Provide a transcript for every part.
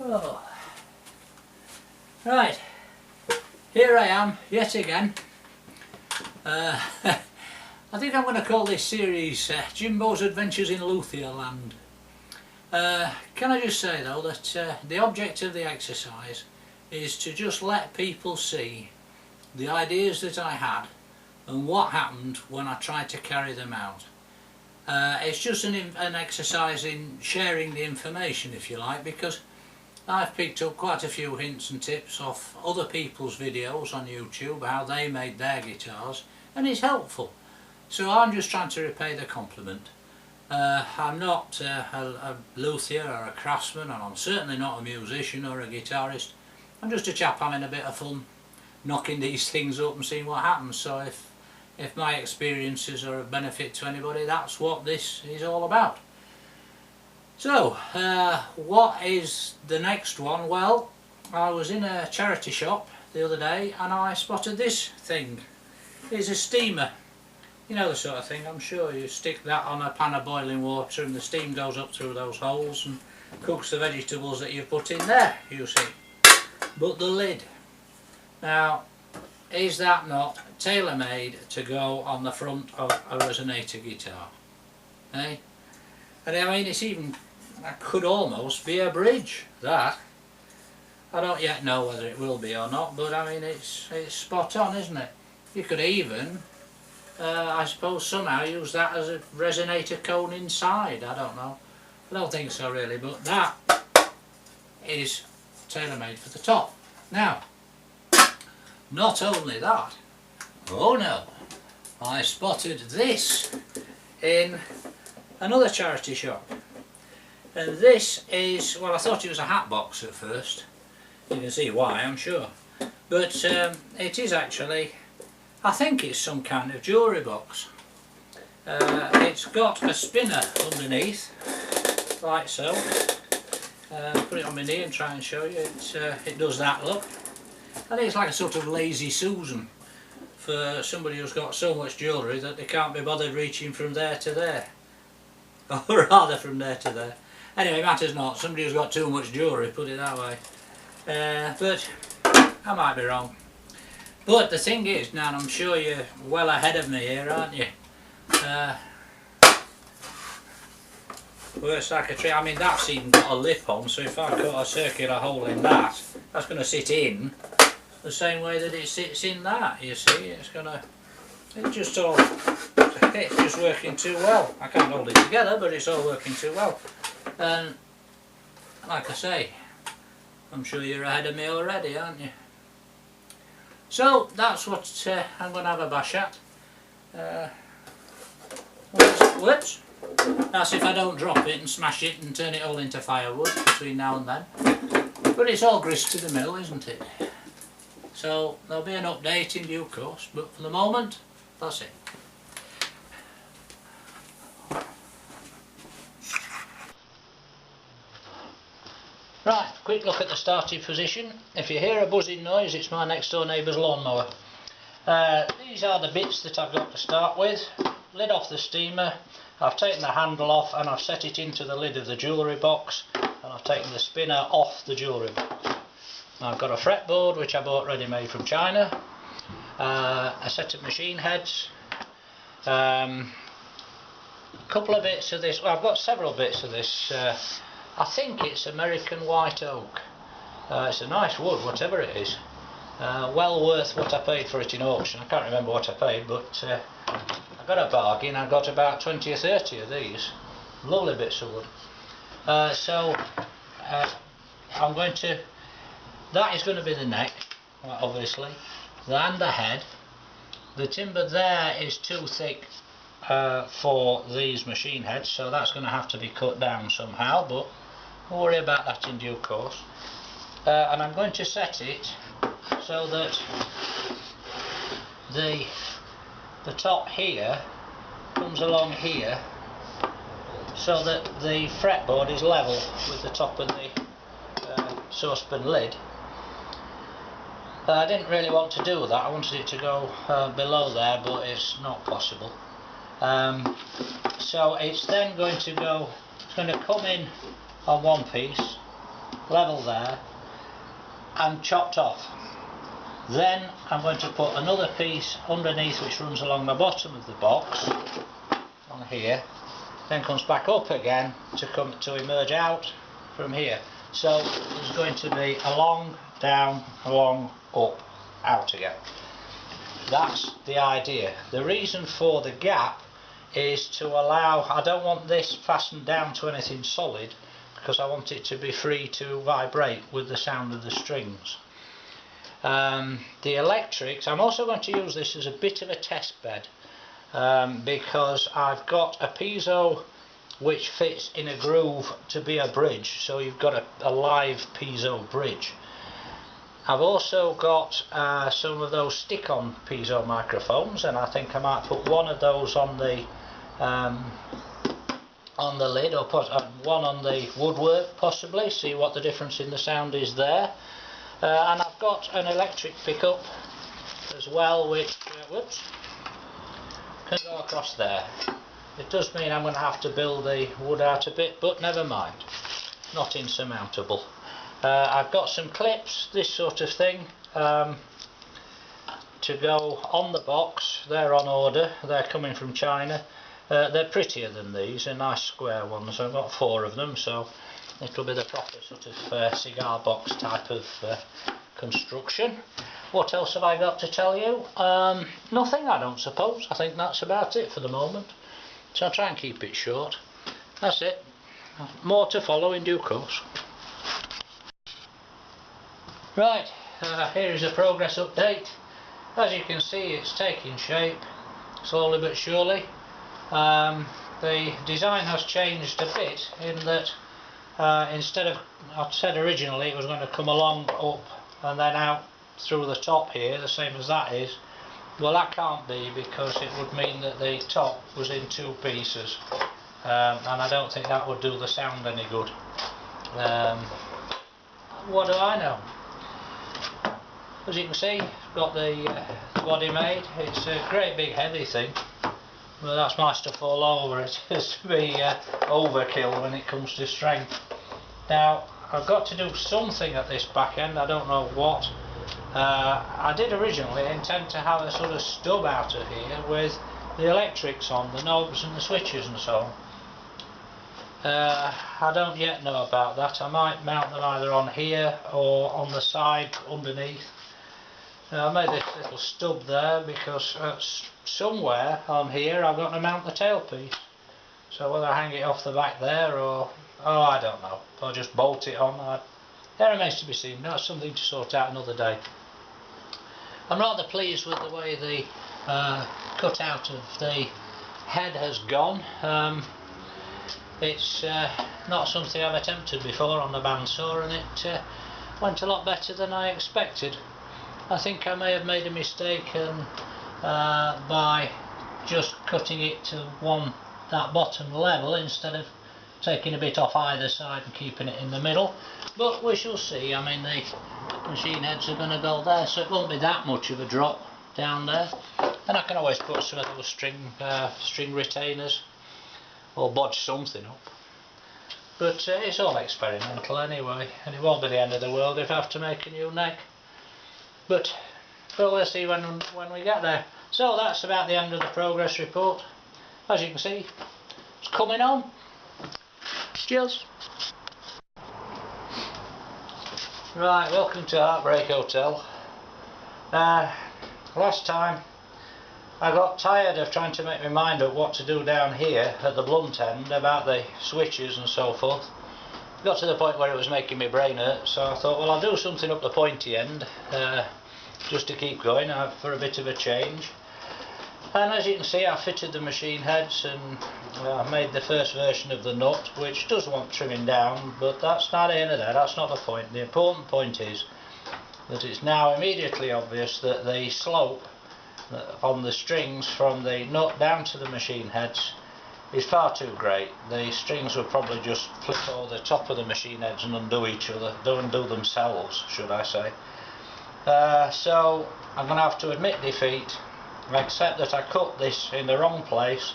Oh. Right, here I am yet again. I think I'm going to call this series Jimbo's Adventures in Luthier Land. Can I just say though that the object of the exercise is to just let people see the ideas that I had and what happened when I tried to carry them out. It's just an exercise in sharing the information, if you like, because I've picked up quite a few hints and tips off other people's videos on YouTube, how they made their guitars, and it's helpful. So I'm just trying to repay the compliment. I'm not a luthier or a craftsman, and I'm certainly not a musician or a guitarist. I'm just a chap having a bit of fun knocking these things up and seeing what happens. So if my experiences are of benefit to anybody, that's what this is all about. So, what is the next one? Well, I was in a charity shop the other day and I spotted this thing. It's a steamer. You know the sort of thing, I'm sure. You stick that on a pan of boiling water and the steam goes up through those holes and cooks the vegetables that you've put in there, you see. But the lid. Now, is that not tailor-made to go on the front of a Resonator guitar? Eh? And I mean, it's even, that could almost be a bridge, that. I don't yet know whether it will be or not, but I mean, it's spot on, isn't it? You could even, I suppose, somehow use that as a resonator cone inside. I don't know. I don't think so really, but that is tailor-made for the top. Now, not only that, oh no, I spotted this in another charity shop, and this is, well, I thought it was a hat box at first. You can see why, I'm sure, but it is actually, I think it's some kind of jewellery box. It's got a spinner underneath, like so. Put it on my knee and try and show you. It does that, look. I think it's like a sort of lazy Susan for somebody who's got so much jewellery that they can't be bothered reaching from there to there. Or rather from there to there. Anyway, matters not. Somebody who's got too much jewellery, put it that way. But I might be wrong. But the thing is, now I'm sure you're well ahead of me here, aren't you? Works like a tree. I mean, that's even got a lip on, so if I cut a circular hole in that, that's going to sit in the same way that it sits in that, you see. It's just working too well. I can't hold it together, but it's all working too well. And like I say, I'm sure you're ahead of me already, aren't you? So that's what I'm going to have a bash at. Whoops. That's if I don't drop it and smash it and turn it all into firewood between now and then. But it's all grist to the mill, isn't it? So there'll be an update in due course, but for the moment, that's it. Right, quick look at the starting position. If you hear a buzzing noise, it's my next door neighbour's lawnmower. These are the bits that I've got to start with. Lid off the steamer, I've taken the handle off and I've set it into the lid of the jewellery box, and I've taken the spinner off the jewellery box. I've got a fretboard which I bought ready made from China, a set of machine heads, a couple of bits of this, well, I've got several bits of this, I think it's American white oak. It's a nice wood, whatever it is. Well worth what I paid for it in auction. I can't remember what I paid, but I got a bargain. I got about 20 or 30 of these. Lovely bits of wood. So I'm going to, that is going to be the neck, obviously, and the head. The timber there is too thick for these machine heads, so that's going to have to be cut down somehow, but we'll worry about that in due course. And I'm going to set it so that the top here comes along here, so that the fretboard is level with the top of the saucepan lid. I didn't really want to do that. I wanted it to go below there, but it's not possible. So it's then going to go, it's going to come in on one piece, level there and chopped off. Then I'm going to put another piece underneath which runs along the bottom of the box on here, then comes back up again to emerge out from here. So there's going to be a long down, along, up, out again. That's the idea. The reason for the gap is to allow, I don't want this fastened down to anything solid because I want it to be free to vibrate with the sound of the strings. The electrics, I'm also going to use this as a bit of a test bed because I've got a piezo which fits in a groove to be a bridge, so you've got a live piezo bridge. I've also got some of those stick-on piezo microphones, and I think I might put one of those on the lid, or put one on the woodwork possibly, see what the difference in the sound is there. And I've got an electric pickup as well, which whoops, can go across there. It does mean I'm going to have to build the wood out a bit, but never mind, not insurmountable. I've got some clips, this sort of thing, to go on the box. They're on order, they're coming from China. They're prettier than these, they're nice square ones. I've got 4 of them, so it'll be the proper sort of cigar box type of construction. What else have I got to tell you? Nothing, I don't suppose. I think that's about it for the moment. So I'll try and keep it short. That's it. More to follow in due course. Right, here is a progress update. As you can see, it's taking shape slowly but surely. The design has changed a bit in that instead of, I'd said originally it was going to come along up and then out through the top here, the same as that is. Well, that can't be, because it would mean that the top was in 2 pieces, and I don't think that would do the sound any good. What do I know? As you can see, I've got the body made. It's a great big heavy thing. Well, that's my stuff all over. It has to be overkill when it comes to strength. Now, I've got to do something at this back end, I don't know what. I did originally intend to have a sort of stub out of here with the electrics on, the knobs and the switches and so on. I don't yet know about that. I might mount them either on here or on the side underneath. I made this little stub there because somewhere on here I've got to mount the tailpiece. So whether I hang it off the back there or, oh, I don't know, or just bolt it on, that remains to be seen. That's something to sort out another day. I'm rather pleased with the way the cutout of the head has gone. It's not something I've attempted before on the bandsaw, and it went a lot better than I expected. I think I may have made a mistake by just cutting it to that bottom level instead of taking a bit off either side and keeping it in the middle, but we shall see. I mean, the machine heads are going to go there, so it won't be that much of a drop down there, and I can always put some of those string retainers or bodge something up. But it's all experimental anyway, and it won't be the end of the world if I have to make a new neck, but we'll see when we get there. So that's about the end of the progress report. As you can see, it's coming on. Cheers. Right, welcome to Heartbreak Hotel. Last time I got tired of trying to make my mind up what to do down here at the blunt end about the switches and so forth. Got to the point where it was making my brain hurt, so I thought, well, I'll do something up the pointy end just to keep going for a bit of a change. And as you can see, I fitted the machine heads and made the first version of the nut, which does want trimming down, but that's neither here nor there, that's not the point. The important point is that it's now immediately obvious that the slope on the strings from the nut down to the machine heads is far too great. The strings would probably just flip over the top of the machine heads and undo each other, undo themselves, should I say. So I'm going to have to admit defeat, accept that I cut this in the wrong place,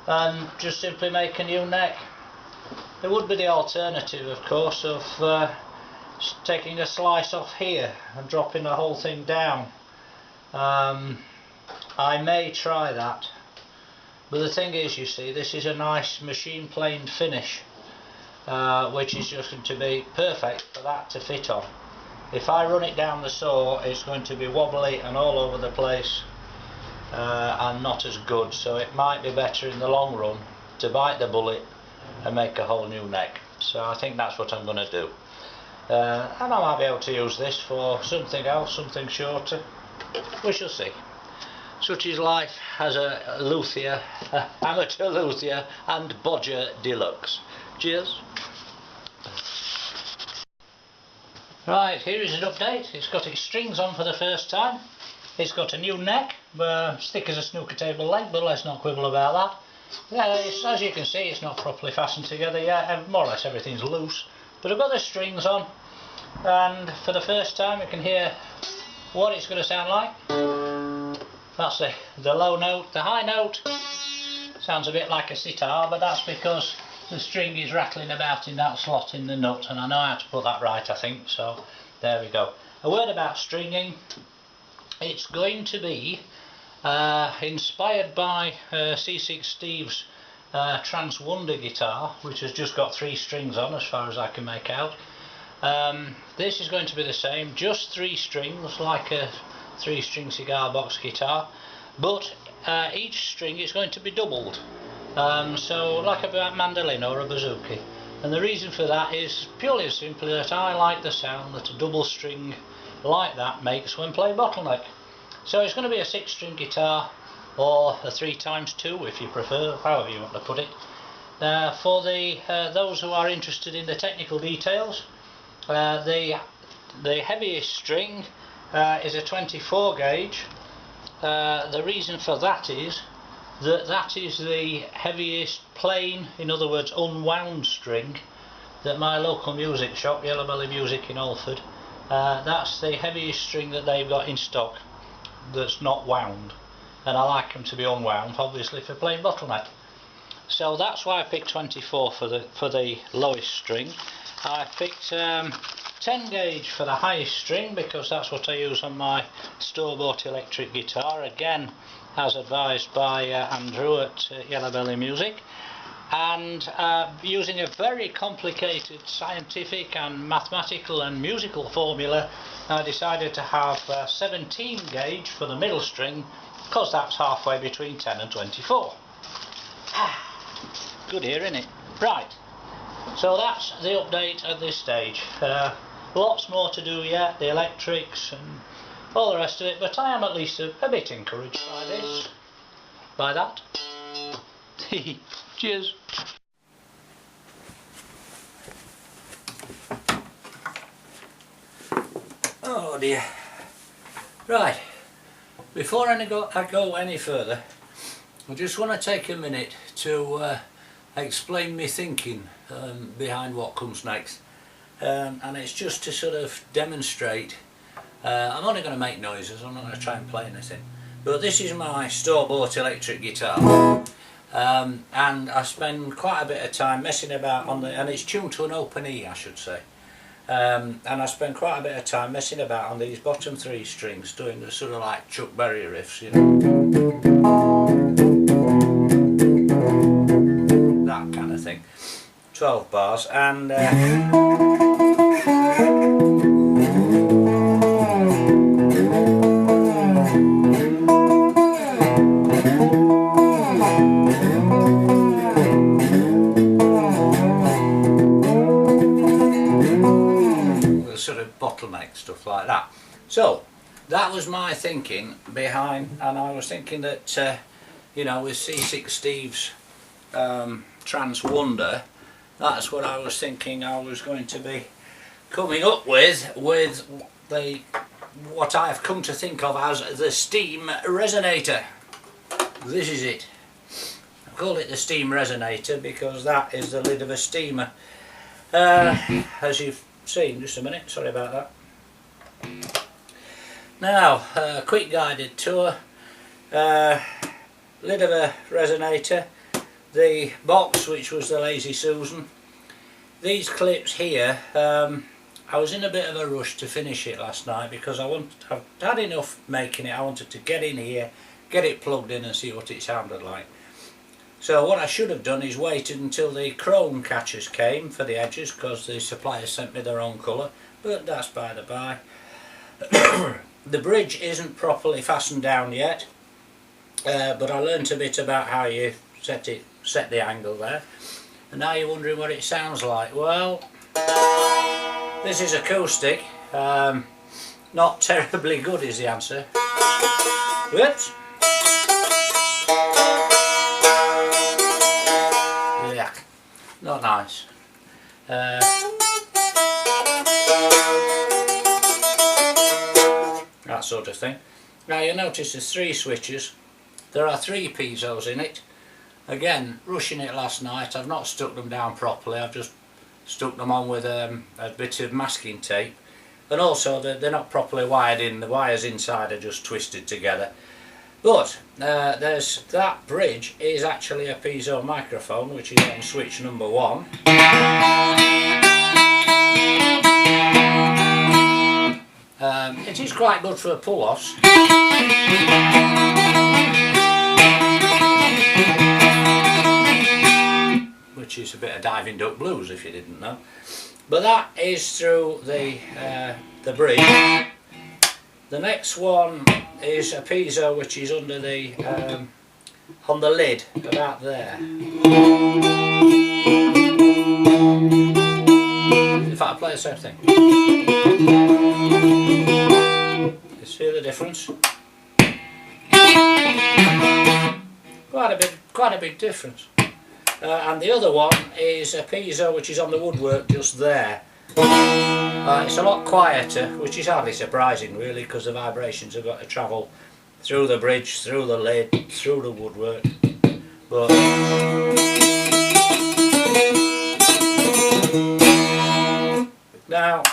and just simply make a new neck. there would be the alternative, of course, of taking a slice off here and dropping the whole thing down. I may try that, but the thing is, you see, this is a nice machine planed finish, which is just going to be perfect for that to fit on. If I run it down the saw, it's going to be wobbly and all over the place, and not as good, so it might be better in the long run to bite the bullet and make a whole new neck. So I think that's what I'm going to do. And I might be able to use this for something else, something shorter. We shall see. Such is life as a luthier, amateur luthier and bodger deluxe. Cheers. Right, here is an update. It's got its strings on for the first time. It's got a new neck, as thick as a snooker table leg, but let's not quibble about that. Yeah, as you can see, it's not properly fastened together yet, and more or less everything's loose. But I've got the strings on, and for the first time you can hear what it's going to sound like. That's the low note. The high note sounds a bit like a sitar, but that's because the string is rattling about in that slot in the nut, and I know how to put that right, I think, so there we go. A word about stringing. It's going to be inspired by C6 Steve's Trance Wonder guitar, which has just got 3 strings on as far as I can make out. This is going to be the same, just 3 strings, like a 3-string cigar box guitar, but each string is going to be doubled, so like a mandolin or a bouzouki. And the reason for that is purely and simply that I like the sound that a double string like that makes when playing bottleneck. So it's going to be a 6-string guitar, or a 3x2 if you prefer, however you want to put it. For those who are interested in the technical details, the heaviest string is a 24 gauge. The reason for that is that is the heaviest plain, in other words unwound string, that my local music shop, Yellow Belly Music in Alford, that's the heaviest string that they've got in stock that's not wound, and I like them to be unwound, obviously, for playing bottleneck. So that's why I picked 24 for the lowest string. I picked 10 gauge for the highest string because that's what I use on my store-bought electric guitar, again as advised by Andrew at Yellow Belly Music. And using a very complicated scientific and mathematical and musical formula, I decided to have 17 gauge for the middle string, because that's halfway between 10 and 24. Good here, isn't it? Right, so that's the update at this stage. Lots more to do yet, the electrics and all the rest of it, but I am at least a bit encouraged by this, by that. Cheers. Oh dear. Right, before I go any further, I just want to take a minute to explain my thinking behind what comes next, and it's just to sort of demonstrate. I'm only going to make noises, I'm not going to try and play anything, but this is my store-bought electric guitar. And I spend quite a bit of time messing about on and it's tuned to an open E, I should say, and I spend quite a bit of time messing about on these bottom 3 strings, doing the sort of like Chuck Berry riffs, you know, that kind of thing, 12 bars, and sort of bottleneck stuff like that. So that was my thinking behind, and I was thinking that you know, with C6 Steve's Trance Wonder, that's what I was thinking I was going to be coming up with the what I've come to think of as the steam resonator. This is it. I call it the steam resonator because that is the lid of a steamer. As you've seen, just a minute, sorry about that. Now, quick guided tour, lid of a resonator, the box which was the Lazy Susan, these clips here, I was in a bit of a rush to finish it last night because I've had enough making it. I wanted to get in here, get it plugged in and see what it sounded like. So what I should have done is waited until the chrome catchers came for the edges, because the supplier sent me their own colour, but that's by the by. The bridge isn't properly fastened down yet, but I learnt a bit about how you set the angle there, and now you're wondering what it sounds like. Well, this is acoustic, not terribly good is the answer. Whoops. Yeah, not nice. That sort of thing. Now you notice there's 3 switches. There are 3 piezo's in it. Again, rushing it last night, I've not stuck them down properly, I've just stuck them on with a bit of masking tape, and also they're not properly wired in, the wires inside are just twisted together. But there's that bridge is actually a piezo microphone, which is on switch number 1. It is quite good for pull-offs. Which is a bit of diving duck blues if you didn't know. But that is through the bridge. The next one is a piezo which is under the on the lid, about there. In fact, I play the same thing. You see the difference? Quite a big difference. And the other one is a piezo which is on the woodwork just there. It's a lot quieter, which is hardly surprising really, because the vibrations have got to travel through the bridge, through the lid, through the woodwork. But now,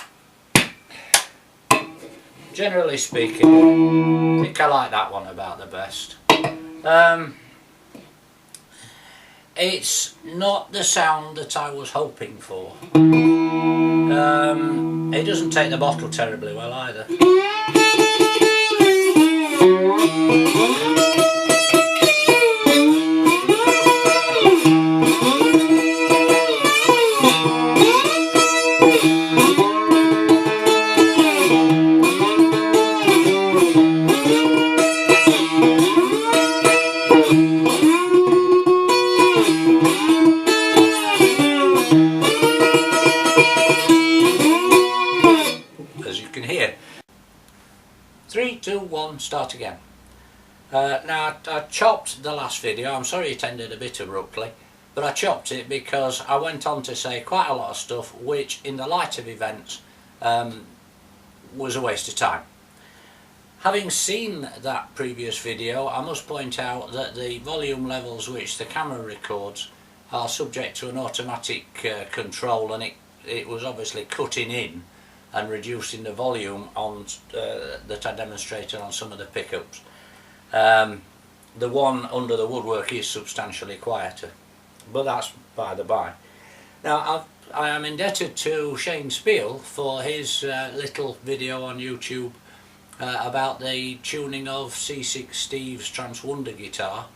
generally speaking, I think I like that one about the best. It's not the sound that I was hoping for. It doesn't take the bottle terribly well either. As you can hear. 3, 2, 1, start again. Now I chopped the last video. I'm sorry it ended a bit abruptly, but I chopped it because I went on to say quite a lot of stuff which in the light of events was a waste of time. Having seen that previous video, I must point out that the volume levels which the camera records are subject to an automatic control, and it was obviously cutting in and reducing the volume on that I demonstrated on some of the pickups. The one under the woodwork is substantially quieter, but that's by the by. Now I am indebted to Shane Spiel for his little video on YouTube about the tuning of C6 Steve's Trance Wonder guitar,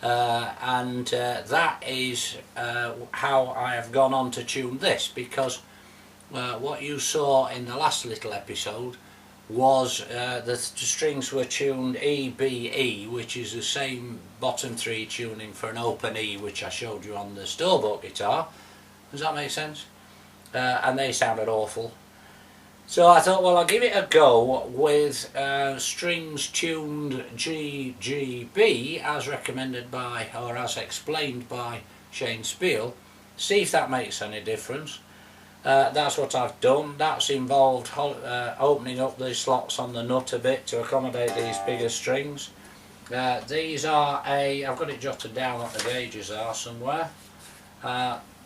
and that is how I have gone on to tune this, because what you saw in the last little episode was the strings were tuned E, B, E, which is the same bottom 3 tuning for an open E which I showed you on the store-bought guitar. Does that make sense? And they sounded awful. So I thought, well, I'll give it a go with strings tuned G, G, B as recommended by, or as explained by Shane Spiel, see if that makes any difference. That's what I've done. That's involved opening up the slots on the nut a bit to accommodate these bigger strings. These are I've got it jotted down what the gauges are somewhere.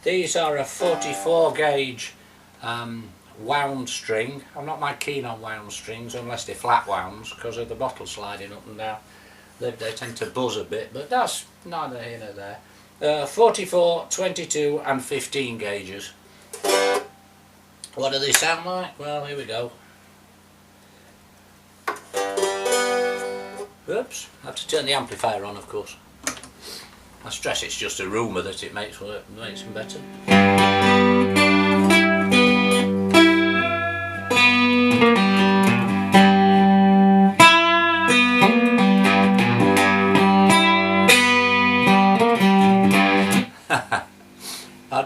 These are a 44 gauge wound string. I'm not mad keen on wound strings unless they're flat wounds, because of the bottle sliding up and down. They tend to buzz a bit, but that's neither here nor there. 44, 22 and 15 gauges. What do they sound like? Well, here we go. Oops, I have to turn the amplifier on, of course. I stress it's just a rumour that it makes them better.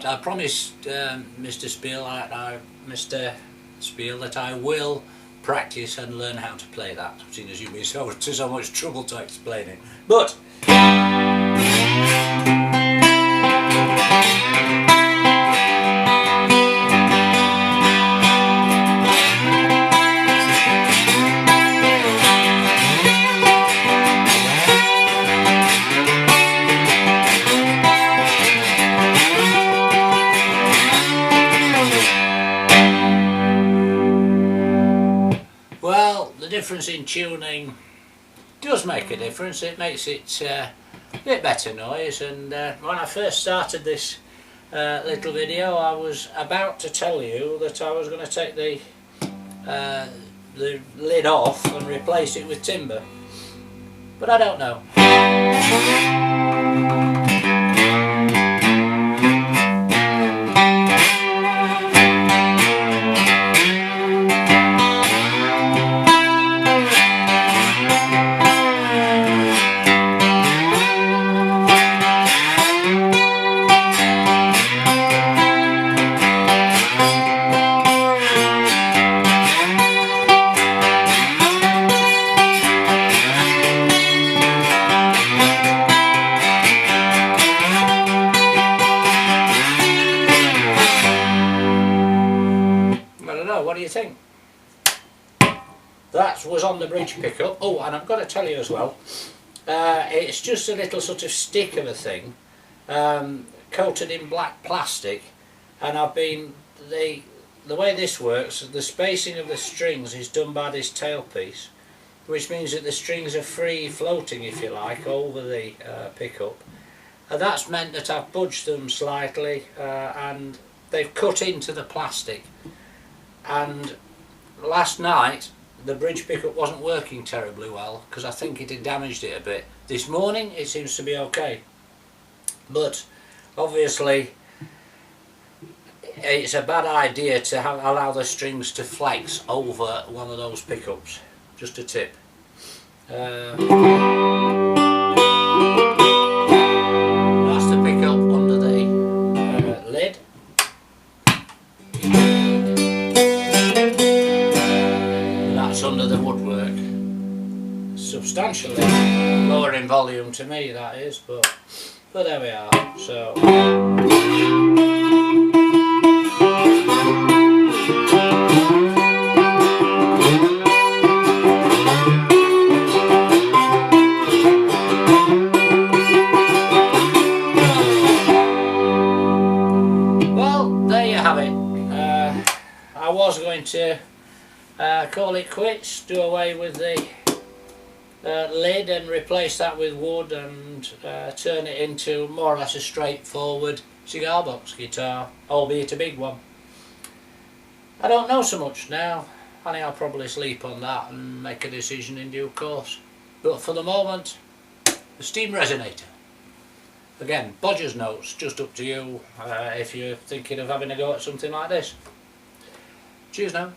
I promised Mr. Spiel that I will practice and learn how to play that, seeing as you me so much trouble to explain it. But well, the difference in tuning does make a difference. It makes it a bit better noise, and when I first started this little video, I was about to tell you that I was going to take the lid off and replace it with timber, but I don't know. What do you think? That was on the bridge pickup. Oh, and I've got to tell you as well, it's just a little sort of stick of a thing, coated in black plastic, and the way this works, the spacing of the strings is done by this tailpiece, which means that the strings are free floating, if you like, over the pickup, and that's meant that I've budged them slightly, and they've cut into the plastic. And last night the bridge pickup wasn't working terribly well because I think it had damaged it a bit. This morning it seems to be okay, but obviously it's a bad idea to allow the strings to flex over one of those pickups. Just a tip. That's the pickup under the lid. Under the woodwork, substantially lower in volume to me, that is, but there we are. So well, there you have it. I was going to call it quits, do away with the lid and replace that with wood and turn it into more or less a straightforward cigar box guitar, albeit a big one. I don't know so much now. I think I'll probably sleep on that and make a decision in due course. But for the moment, the steam resonator. Again, bodger's notes, just up to you if you're thinking of having a go at something like this. Cheers now.